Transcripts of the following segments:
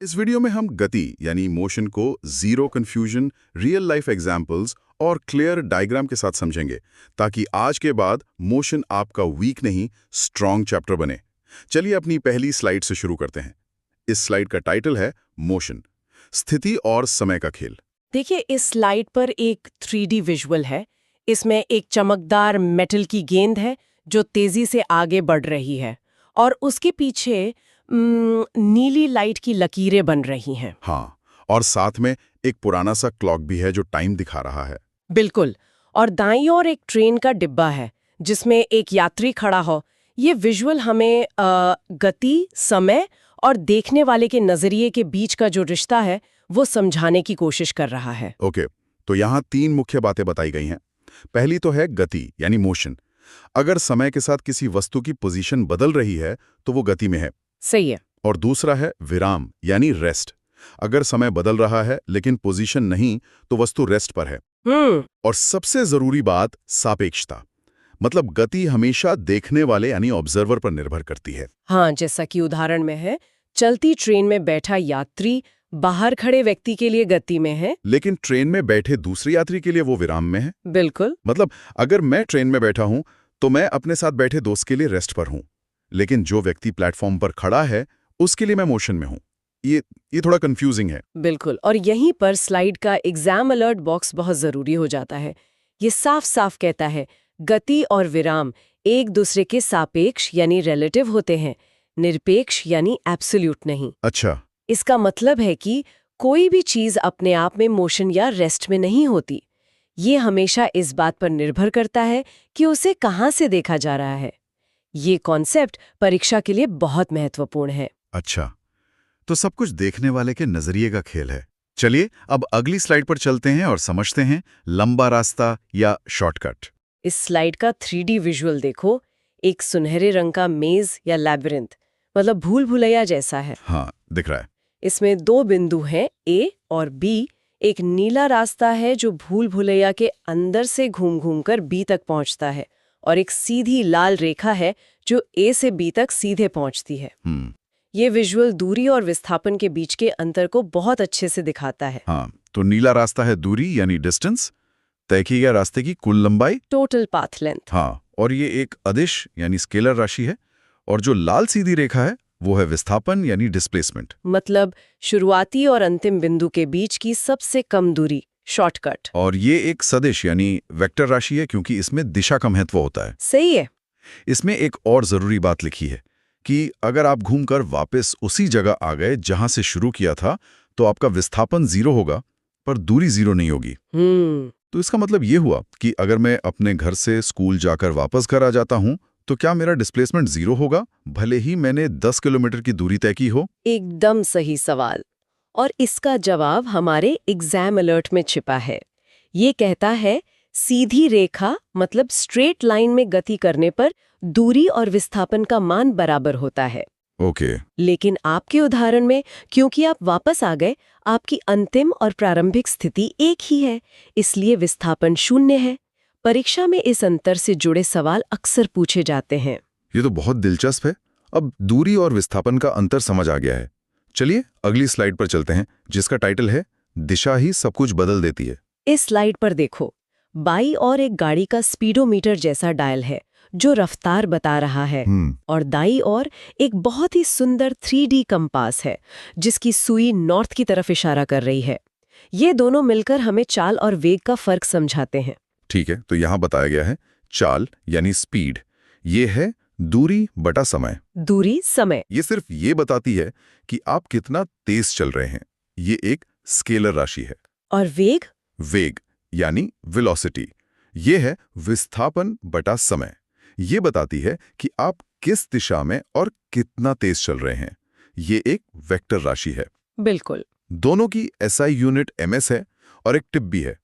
इस वीडियो में हम गति यानी मोशन को zero confusion, real life examples और क्लियर डायग्राम के साथ समझेंगे ताकि आज के बाद मोशन आपका वीक नहीं स्ट्रॉन्ग चैप्टर बने। चलिए अपनी पहली स्लाइड से शुरू करते हैं। इस स्लाइड का टाइटल है मोशन, स्थिति और समय का खेल। देखिए, इस स्लाइड पर एक 3D विजुअल है। इसमें एक चमकदार मेटल की गेंद है जो तेजी से आगे बढ़ रही है और उसके पीछे नीली लाइट की लकीरें बन रही हैं। हाँ, और साथ में एक पुराना सा क्लॉक भी है जो टाइम दिखा रहा है। बिल्कुल। और दाईं ओर एक ट्रेन का डिब्बा है जिसमें एक यात्री खड़ा हो। ये विजुअल हमें गति, समय और देखने वाले के नजरिए के बीच का जो रिश्ता है वो समझाने की कोशिश कर रहा है। ओके, तो यहाँ 3 मुख्य बातें बताई गई हैं। पहली तो है गति यानी मोशन। अगर समय के साथ किसी वस्तु की पोजीशन बदल रही है तो वो गति में है। सही है। और दूसरा है विराम यानी रेस्ट। अगर समय बदल रहा है लेकिन पोजीशन नहीं तो वस्तु रेस्ट पर है। और सबसे जरूरी बात सापेक्षता, मतलब गति हमेशा देखने वाले यानी ऑब्जर्वर पर निर्भर करती है। हाँ, जैसा कि उदाहरण में है, चलती ट्रेन में बैठा यात्री बाहर खड़े व्यक्ति के लिए गति में है, लेकिन ट्रेन में बैठे दूसरे यात्री के लिए वो विराम में है। बिल्कुल। मतलब अगर मैं ट्रेन में बैठा हूं तो मैं अपने साथ बैठे दोस्त के लिए रेस्ट पर हूं, लेकिन जो व्यक्ति प्लेटफॉर्म पर खड़ा है उसके लिए मैं मोशन में हूं। ये थोड़ा कंफ्यूजिंग है। बिल्कुल। और यहीं पर स्लाइड का एग्जाम अलर्ट बॉक्स बहुत जरूरी हो जाता है। ये साफ साफ कहता है गति और विराम एक दूसरे के सापेक्ष यानी रिलेटिव होते हैं, निरपेक्ष यानी एब्सोल्यूट नहीं। अच्छा। इसका मतलब है कि कोई भी चीज अपने आप में मोशन या रेस्ट में नहीं होती। ये हमेशा इस बात पर निर्भर करता है कि उसे कहाँ से देखा जा रहा है। ये कॉन्सेप्ट परीक्षा के लिए बहुत महत्वपूर्ण है। अच्छा, तो सब कुछ देखने वाले के नजरिए का खेल है। चलिए अब अगली स्लाइड पर चलते हैं और समझते हैं लंबा रास्ता या शॉर्टकट। इस स्लाइड का 3D विजुअल देखो। एक सुनहरे रंग का मेज या लैबिरिंथ, मतलब भूल भुलैया जैसा है। हाँ, दिख रहा है। इसमें 2 बिंदु हैं, A और B। एक नीला रास्ता है जो भूल भुलैया के अंदर से घूम घूम कर B तक पहुंचता है, और एक सीधी लाल रेखा है जो A से B तक सीधे पहुंचती है। ये विजुअल दूरी और विस्थापन के बीच के अंतर को बहुत अच्छे से दिखाता है। हाँ, तो नीला रास्ता है दूरी यानी डिस्टेंस, तय किए गए रास्ते की कुल लंबाई, टोटल पाथ लेंथ। हाँ, और ये एक अदिश यानी स्केलर राशि है। और जो लाल सीधी रेखा है वो है विस्थापन यानी डिस्प्लेसमेंट, मतलब शुरुआती और अंतिम बिंदु के बीच की सबसे कम दूरी, शॉर्टकट। और ये एक सदिश यानी वेक्टर राशि है क्योंकि इसमें दिशा का महत्व होता है। सही है। इसमें एक और जरूरी बात लिखी है कि अगर आप घूमकर वापस उसी जगह आ गए जहां से शुरू किया था तो आपका विस्थापन 0 होगा पर दूरी 0 नहीं होगी। तो इसका मतलब ये हुआ कि अगर मैं अपने घर से स्कूल जाकर वापस घर आ जाता हूं तो क्या मेरा डिस्प्लेसमेंट 0 होगा भले ही मैंने 10 किलोमीटर की दूरी तय की हो? एकदम सही सवाल, और इसका जवाब हमारे एग्जाम अलर्ट में छिपा है। ये कहता है सीधी रेखा मतलब स्ट्रेट लाइन में गति करने पर दूरी और विस्थापन का मान बराबर होता है। ओके। लेकिन आपके उदाहरण में क्योंकि आप वापस आ गए, आपकी अंतिम और प्रारंभिक स्थिति एक ही है, इसलिए विस्थापन 0 है। परीक्षा में इस अंतर से जुड़े सवाल अक्सर पूछे जाते हैं। ये तो बहुत दिलचस्प है। अब दूरी और विस्थापन का अंतर समझ आ गया है। चलिए अगली स्लाइड पर चलते हैं जिसका टाइटल है दिशा ही सब कुछ बदल देती है। इस स्लाइड पर देखो, बाईं ओर एक गाड़ी का स्पीडोमीटर जैसा डायल है जो रफ्तार बता रहा है, और दाईं ओर एक बहुत ही सुंदर 3D कंपास है जिसकी सुई नॉर्थ की तरफ इशारा कर रही है। ये दोनों मिलकर हमें चाल और वेग का फर्क समझाते हैं। ठीक है, तो यहाँ बताया गया है चाल यानी स्पीड, ये है दूरी बटा समय। दूरी समय ये सिर्फ ये बताती है कि आप कितना तेज चल रहे हैं। ये एक स्केलर राशि है। और वेग? वेग यानी वेलोसिटी, ये है विस्थापन बटा समय। ये बताती है कि आप किस दिशा में और कितना तेज चल रहे हैं। ये एक वेक्टर राशि है। बिल्कुल। दोनों की एसआई यूनिट एमएस है और एक टिप भी है।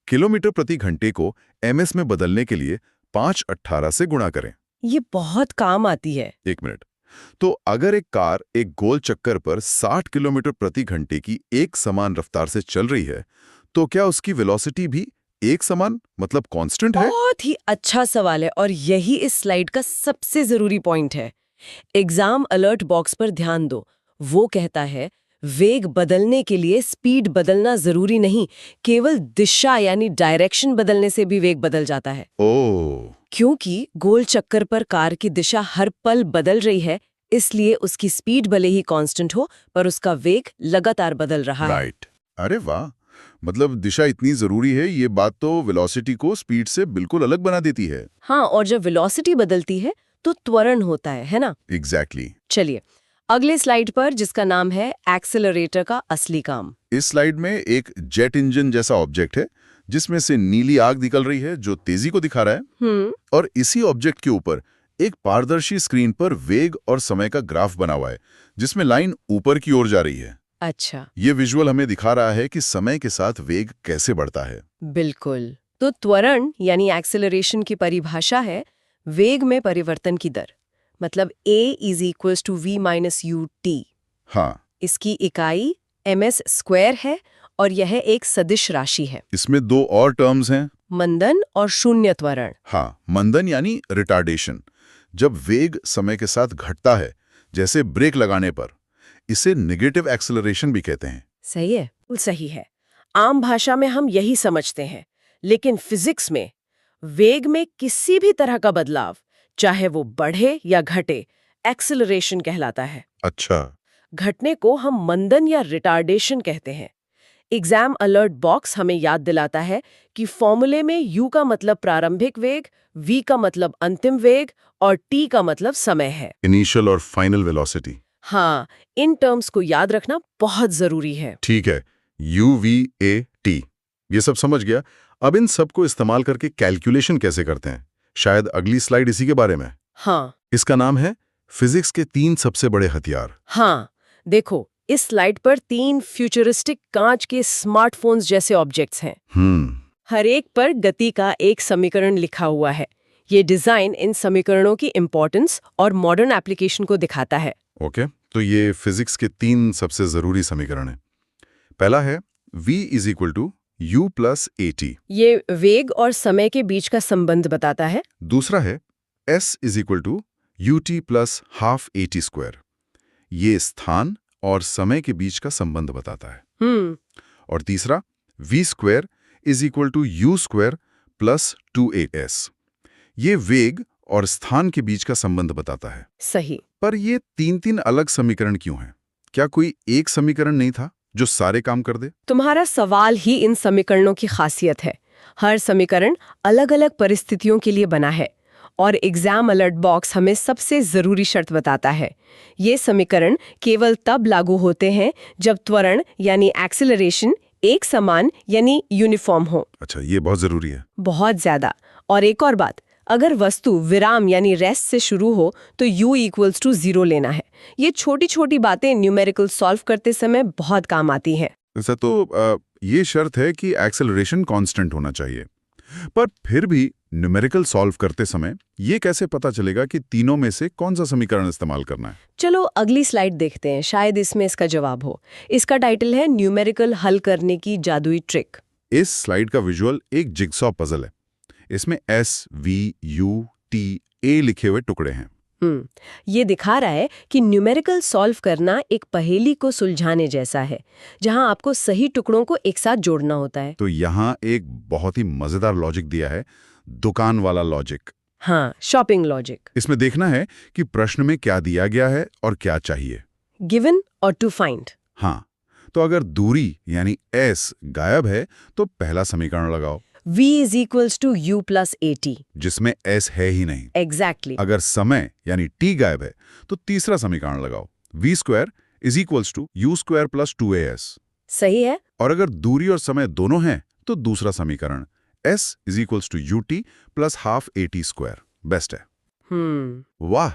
किलोमीटर प्रति घंटे को एमएस में बदलने के लिए 5/18 से गुणा करें। ये बहुत काम आती है। 1 मिनट। तो अगर एक कार एक गोल चक्कर पर 60 किलोमीटर प्रति घंटे की एक समान रफ्तार से चल रही है तो क्या उसकी वेलोसिटी भी एक समान मतलब कांस्टेंट है? बहुत ही अच्छा सवाल है, और यही इस स्लाइड का सबसे जरूरी पॉइंट है। एग्जाम अलर्ट बॉक्स पर ध्यान दो। वो कहता है वेग बदलने के लिए स्पीड बदलना जरूरी नहीं, केवल दिशा यानी डायरेक्शन बदलने से भी वेग बदल जाता है। ओह, क्योंकि गोल चक्कर पर कार की दिशा हर पल बदल रही है, इसलिए उसकी स्पीड भले ही कांस्टेंट हो, पर उसका वेग लगातार बदल रहा है। राइट। अरे वाह, मतलब दिशा इतनी जरूरी है, ये बात तो वेलोसिटी को स्पीड से बिल्कुल अलग बना देती है। हाँ, और जब वेलोसिटी बदलती है तो त्वरण होता है ना? एग्जैक्टली। चलिए अगले स्लाइड पर, जिसका नाम है एक्सेलरेटर का असली काम। इस स्लाइड में एक जेट इंजन जैसा ऑब्जेक्ट है जिसमें से नीली आग निकल रही है जो तेजी को दिखा रहा है। और इसी ऑब्जेक्ट के ऊपर एक पारदर्शी स्क्रीन पर वेग और समय का ग्राफ बना हुआ है जिसमें लाइन ऊपर की ओर जा रही है। अच्छा, ये विजुअल हमें दिखा रहा है कि समय के साथ वेग कैसे बढ़ता है। बिल्कुल। तो त्वरण यानी एक्सेलरेशन की परिभाषा है वेग में परिवर्तन की दर, मतलब a = v - ut। हाँ, इसकी इकाई ms² है और यह एक सदिश राशि है। इसमें दो और टर्म्स हैं। मंदन और शून्य त्वरण। हाँ, मंदन यानी रिटार्डेशन, जब वेग समय के साथ घटता है, जैसे ब्रेक लगाने पर। इसे नेगेटिव एक्सेलरेशन भी कहते हैं। सही है, सही है। आम भाषा में हम यही समझते हैं, लेकिन फिजिक्स में वेग में किसी भी तरह का बदलाव, चाहे वो बढ़े या घटे, एक्सेलरेशन कहलाता है। अच्छा। घटने को हम मंदन या रिटार्डेशन कहते हैं। एग्जाम अलर्ट बॉक्स हमें याद दिलाता है कि फॉर्मूले में u का मतलब प्रारंभिक वेग, v का मतलब अंतिम वेग और t का मतलब समय है। इनिशियल और फाइनल वेलोसिटी। हाँ, इन टर्म्स को याद रखना बहुत जरूरी है। ठीक है, UVAT, ये सब समझ गया। अब इन सब को इस्तेमाल करके कैलकुलेशन कैसे करते हैं, शायद अगली स्लाइड इसी के बारे में। हाँ, इसका नाम है फिजिक्स के 3 सबसे बड़े हथियार। हाँ, देखो इस स्लाइड पर 3 फ्यूचरिस्टिक कांच के स्मार्टफोन्स जैसे ऑब्जेक्ट्स हैं। हर एक पर गति का एक समीकरण लिखा हुआ है। ये डिजाइन इन समीकरणों की इंपॉर्टेंस और मॉडर्न एप्लीकेशन को दिखाता है। ओके, तो ये फिजिक्स के 3 सबसे जरूरी समीकरण हैं। पहला है V = U + AT। ये वेग और समय के बीच का संबंध बताता है। दूसरा है S = UT + ½ AT²। ये स्थान और समय के बीच का संबंध बताता है। और तीसरा V² = U² + 2AS। ये वेग और स्थान के बीच का संबंध बताता है। सही। पर ये 3 अलग समीकरण क्यों हैं? क्या कोई एक समीकरण नहीं था जो सारे काम कर दे? तुम्हारा सवाल ही इन समीकरणों की खासियत है। हर समीकरण अलग-अलग परिस्थितियों के लिए बना है और एग्जाम अलर्ट बॉक्स हमें सबसे जरूरी शर्त बताता है। ये समीकरण केवल तब लागू होते हैं जब त्वरण यानी एक्सेलरेशन एक समान यानी यूनिफॉर्म हो। अच्छा, ये बहुत जरूरी है। बहुत ज्यादा। और एक और बात, अगर वस्तु विराम यानी रेस्ट से शुरू हो तो u = 0 लेना है। ये छोटी छोटी बातें न्यूमेरिकल सॉल्व करते समय बहुत काम आती हैं। ऐसा तो ये शर्त है कि एक्सेलरेशन कांस्टेंट होना चाहिए। पर फिर भी न्यूमेरिकल सॉल्व करते समय ये कैसे पता चलेगा कि तीनों में से कौन सा समीकरण इस्तेमाल करना है? चलो अगली स्लाइड देखते हैं, शायद इसमें इसका जवाब हो। इसका टाइटल है न्यूमेरिकल हल करने की जादुई ट्रिक। इस स्लाइड का विजुअल एक जिगसॉ पजल है। इसमें S, V, U, T, A लिखे हुए टुकड़े हैं। ये दिखा रहा है कि न्यूमेरिकल सॉल्व करना एक पहेली को सुलझाने जैसा है, जहां आपको सही टुकड़ों को एक साथ जोड़ना होता है। तो यहाँ एक बहुत ही मजेदार लॉजिक दिया है, दुकान वाला लॉजिक। हाँ, शॉपिंग लॉजिक। इसमें देखना है कि प्रश्न में क्या दिया गया है और क्या चाहिए। गिवन और टू फाइंड। हाँ, तो अगर दूरी यानी S गायब है तो पहला समीकरण लगाओ, v = U + AT, जिसमें S है ही नहीं। एग्जैक्टली। अगर समय यानी T गायब है तो तीसरा समीकरण लगाओ, v² = U² + 2AS। सही है। और अगर दूरी और समय दोनों हैं तो दूसरा समीकरण S = UT + ½ AT²। बेस्ट है। वाह,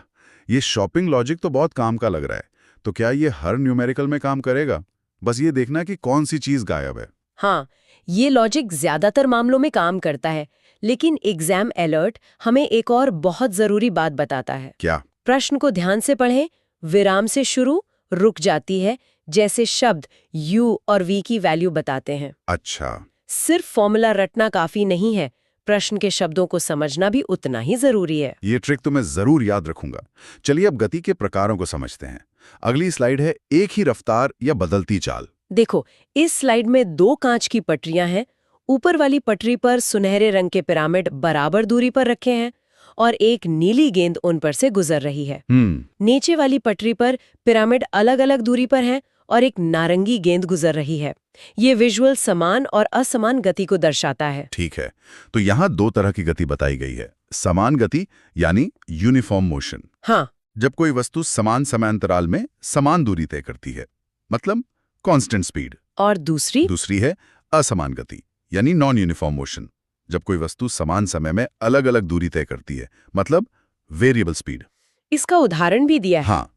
ये शॉपिंग लॉजिक तो बहुत काम का लग रहा है। तो क्या ये हर न्यूमेरिकल में काम करेगा? बस ये देखना कि कौन सी चीज गायब है। हाँ, ये लॉजिक ज्यादातर मामलों में काम करता है, लेकिन एग्जाम अलर्ट हमें एक और बहुत जरूरी बात बताता है। क्या? प्रश्न को ध्यान से पढ़ें। विराम से शुरू, रुक जाती है, जैसे शब्द U और V की वैल्यू बताते हैं। अच्छा। सिर्फ फॉर्मूला रटना काफी नहीं है, प्रश्न के शब्दों को समझना भी उतना ही जरूरी है। ये ट्रिक तो मैं जरूर याद रखूंगा। चलिए अब गति के प्रकारों को समझते हैं। अगली स्लाइड है एक ही रफ्तार या बदलती चाल। देखो, इस स्लाइड में 2 कांच की पटरियां हैं। ऊपर वाली पटरी पर सुनहरे रंग के पिरामिड बराबर दूरी पर रखे हैं और एक नीली गेंद उन पर से गुजर रही है। नीचे वाली पटरी पर पिरामिड अलग-अलग दूरी पर हैं और एक नारंगी गेंद गुजर रही है। ये विजुअल समान और असमान गति को दर्शाता है। ठीक है, तो यहाँ 2 तरह की गति बताई गई है। समान गति यानी यूनिफॉर्म मोशन। हाँ, जब कोई वस्तु समान समयांतराल में समान दूरी तय करती है, मतलब कांस्टेंट स्पीड। और दूसरी है असमान गति यानी नॉन यूनिफॉर्म मोशन। जब कोई वस्तु समान समय में अलग अलग दूरी तय करती है, मतलब वेरिएबल स्पीड। इसका उदाहरण भी दिया है। हाँ,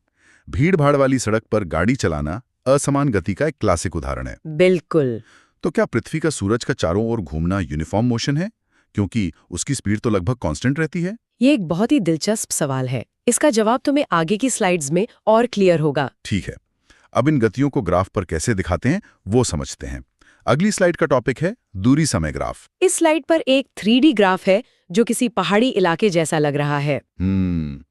भीड़ भाड़ वाली सड़क पर गाड़ी चलाना असमान गति का एक क्लासिक उदाहरण है। बिल्कुल। तो क्या पृथ्वी का सूरज का चारों ओर घूमना यूनिफॉर्म मोशन है, क्योंकि उसकी स्पीड तो लगभग कांस्टेंट रहती है? ये एक बहुत ही दिलचस्प सवाल है। इसका जवाब तुम्हें आगे की स्लाइड्स में और क्लियर होगा। ठीक है, अब इन गतियों को ग्राफ पर कैसे दिखाते हैं वो समझते हैं। अगली स्लाइड का टॉपिक है दूरी समय ग्राफ। इस स्लाइड पर एक 3D ग्राफ है जो किसी पहाड़ी इलाके जैसा लग रहा है।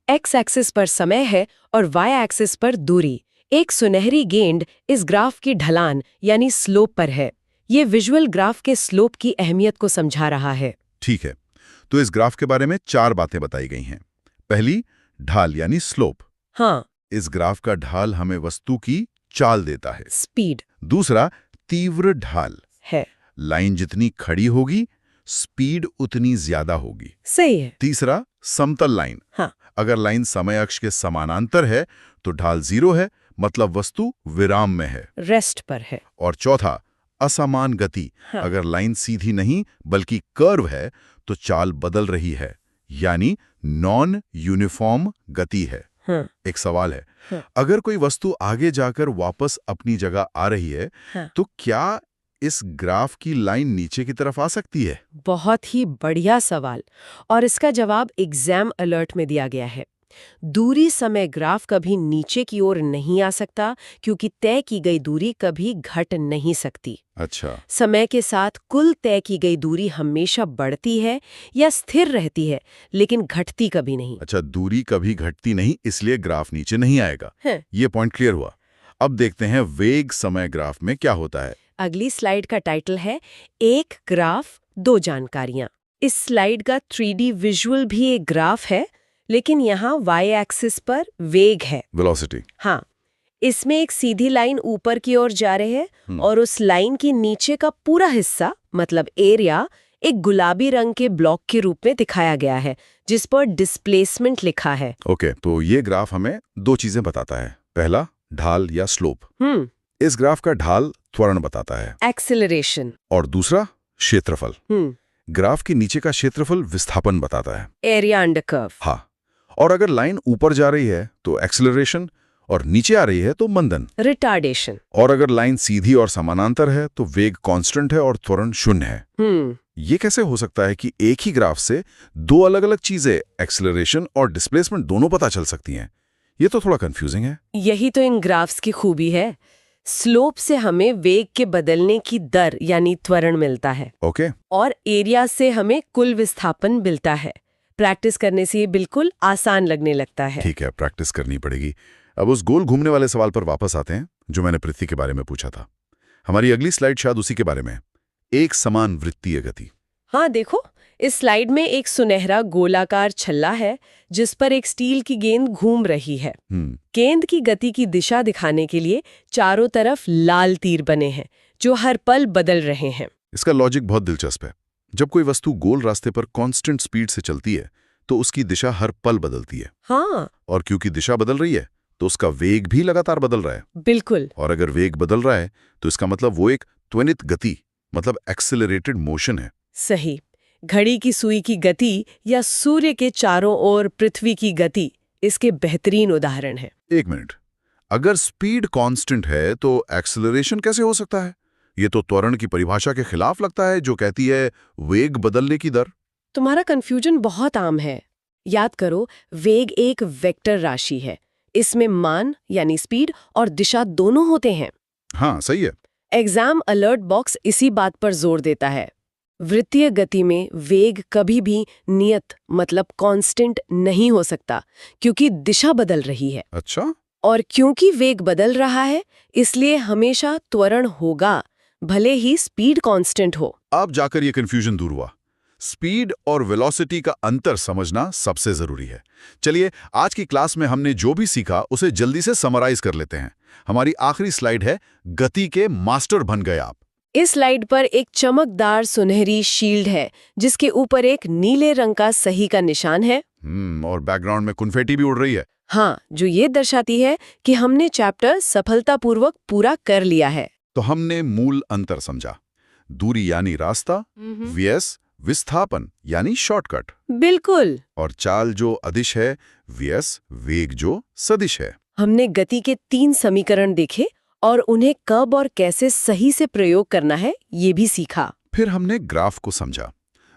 एक्स एक्सिस पर समय है और वाई एक्सिस पर दूरी। एक सुनहरी गेंद इस ग्राफ की ढलान यानी स्लोप पर है। ये विजुअल ग्राफ के स्लोप की अहमियत को समझा रहा है। ठीक है, तो इस ग्राफ के बारे में 4 बातें बताई गई हैं। पहली, ढाल यानी स्लोप। हाँ, इस ग्राफ का ढाल हमें वस्तु की चाल देता है, स्पीड। दूसरा, तीव्र ढाल है, लाइन जितनी खड़ी होगी स्पीड उतनी ज्यादा होगी। सही है। तीसरा, समतल लाइन। हाँ, अगर लाइन समय अक्ष के समानांतर है तो ढाल 0 है, मतलब वस्तु विराम में है, रेस्ट पर है। और चौथा, असमान गति। हाँ, अगर लाइन सीधी नहीं बल्कि कर्व है तो चाल बदल रही है, यानी नॉन यूनिफॉर्म गति है। हाँ, एक सवाल है, हाँ, अगर कोई वस्तु आगे जाकर वापस अपनी जगह आ रही है, हाँ, तो क्या इस ग्राफ की लाइन नीचे की तरफ आ सकती है? बहुत ही बढ़िया सवाल, और इसका जवाब एग्जाम अलर्ट में दिया गया है। दूरी समय ग्राफ कभी नीचे की ओर नहीं आ सकता, क्योंकि तय की गई दूरी कभी घट नहीं सकती। अच्छा, समय के साथ कुल तय की गई दूरी हमेशा बढ़ती है या स्थिर रहती है, लेकिन घटती कभी नहीं। अच्छा, दूरी कभी घटती नहीं, इसलिए ग्राफ नीचे नहीं आएगा। है। ये पॉइंट क्लियर हुआ। अब देखते हैं वेग समय ग्राफ में क्या होता है। अगली स्लाइड का टाइटल है एक ग्राफ 2 जानकारियां। इस स्लाइड का 3D विजुअल भी एक ग्राफ है, लेकिन यहाँ वाई एक्सिस पर वेग है, वेलोसिटी। हाँ, इसमें एक सीधी लाइन ऊपर की ओर जा रही है और उस लाइन के नीचे का पूरा हिस्सा मतलब एरिया एक गुलाबी रंग के ब्लॉक के रूप में दिखाया गया है, जिस पर डिस्प्लेसमेंट लिखा है। ओके, तो ये ग्राफ हमें 2 चीजें बताता है। पहला, ढाल या स्लोप। इस ग्राफ का ढाल त्वरण बताता है, एक्सेलरेशन। और दूसरा, क्षेत्रफल। ग्राफ के नीचे का क्षेत्रफल विस्थापन बताता है, एरिया अंडर कर्व। हाँ, और अगर लाइन ऊपर जा रही है तो एक्सेलरेशन और नीचे आ रही है तो मंदन, रिटार्डेशन। और अगर लाइन सीधी और समानांतर है तो वेग कांस्टेंट है और त्वरण 0 है। ये कैसे हो सकता है कि एक ही ग्राफ से 2 अलग-अलग चीजें, एक्सेलरेशन और डिस्प्लेसमेंट, दोनों पता चल सकती हैं? ये तो थोड़ा कंफ्यूजिंग है। यही तो इन ग्राफ्स की खूबी है। स्लोप से हमें वेग के बदलने की दर यानी त्वरण मिलता है, ओके, और एरिया से हमें कुल विस्थापन मिलता है। प्रैक्टिस करने से ये बिल्कुल आसान लगने लगता है। ठीक है, प्रैक्टिस करनी पड़ेगी। अब उस गोल घूमने वाले सवाल पर वापस आते हैं जो मैंने पृथ्वी के बारे में पूछा था। हमारी अगली स्लाइड शायद उसी के बारे में, एक समान वृत्तीय गति। हाँ, देखो, इस स्लाइड में एक सुनहरा गोलाकार छल्ला है जिस पर एक स्टील की गेंद घूम रही है। गेंद की गति की दिशा दिखाने के लिए चारों तरफ लाल तीर बने हैं जो हर पल बदल रहे हैं। इसका लॉजिक बहुत दिलचस्प है। जब कोई वस्तु गोल रास्ते पर कांस्टेंट स्पीड से चलती है तो उसकी दिशा हर पल बदलती है। हाँ, और क्योंकि दिशा बदल रही है तो उसका वेग भी लगातार बदल रहा है। बिल्कुल। और अगर वेग बदल रहा है तो इसका मतलब वो एक त्वरित गति, मतलब एक्सेलरेटेड मोशन है। सही। घड़ी की सुई की गति या सूर्य के चारों ओर पृथ्वी की गति इसके बेहतरीन उदाहरण है। एक मिनट, अगर स्पीड कांस्टेंट है तो एक्सेलरेशन कैसे हो सकता है? ये तो त्वरण की परिभाषा के खिलाफ लगता है जो कहती है वेग बदलने की दर। तुम्हारा कंफ्यूजन बहुत आम है। याद करो, वेग एक वेक्टर राशि है। इसमें मान यानी स्पीड और दिशा दोनों होते हैं। हाँ, सही है। एग्जाम अलर्ट बॉक्स इसी बात पर जोर देता है। वृत्तीय गति में वेग कभी भी नियत मतलब कांस्टेंट नहीं हो सकता, क्योंकि दिशा बदल रही है। अच्छा। और क्योंकि वेग बदल रहा है इसलिए हमेशा त्वरण होगा, भले ही स्पीड कांस्टेंट हो। अब जाकर ये कंफ्यूजन दूर हुआ। स्पीड और वेलोसिटी का अंतर समझना सबसे जरूरी है। चलिए, आज की क्लास में हमने जो भी सीखा उसे जल्दी से समराइज कर लेते हैं। हमारी आखिरी स्लाइड है, गति के मास्टर बन गए आप। इस स्लाइड पर एक चमकदार सुनहरी शील्ड है जिसके ऊपर एक नीले रंग का सही का निशान है। और बैकग्राउंड में कुनफेटी भी उड़ रही है। हाँ, जो ये दर्शाती है कि हमने चैप्टर सफलतापूर्वक पूरा कर लिया है। तो हमने मूल अंतर समझा। दूरी यानी रास्ता, व्यस विस्थापन यानी शॉर्टकट, बिल्कुल। और चाल जो अदिश है, व्यस वेग जो सदिश है। हमने गति के 3 समीकरण देखे और उन्हें कब और कैसे सही से प्रयोग करना है ये भी सीखा। फिर हमने ग्राफ को समझा।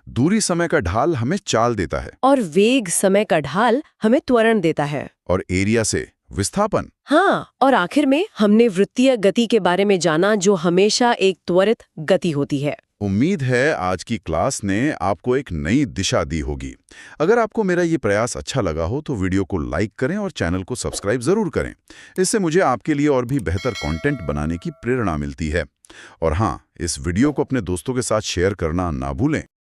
दूरी समय का ढाल हमें चाल देता है और वेग समय का ढाल हमें त्वरण देता है। और एरिया से विस्थापन। हाँ, और आखिर में हमने वृत्तीय गति के बारे में जाना जो हमेशा एक त्वरित गति होती है। उम्मीद है आज की क्लास ने आपको एक नई दिशा दी होगी। अगर आपको मेरा ये प्रयास अच्छा लगा हो तो वीडियो को लाइक करें और चैनल को सब्सक्राइब जरूर करें। इससे मुझे आपके लिए और भी बेहतर कंटेंट बनाने की प्रेरणा मिलती है। और हाँ, इस वीडियो को अपने दोस्तों के साथ शेयर करना ना भूलें।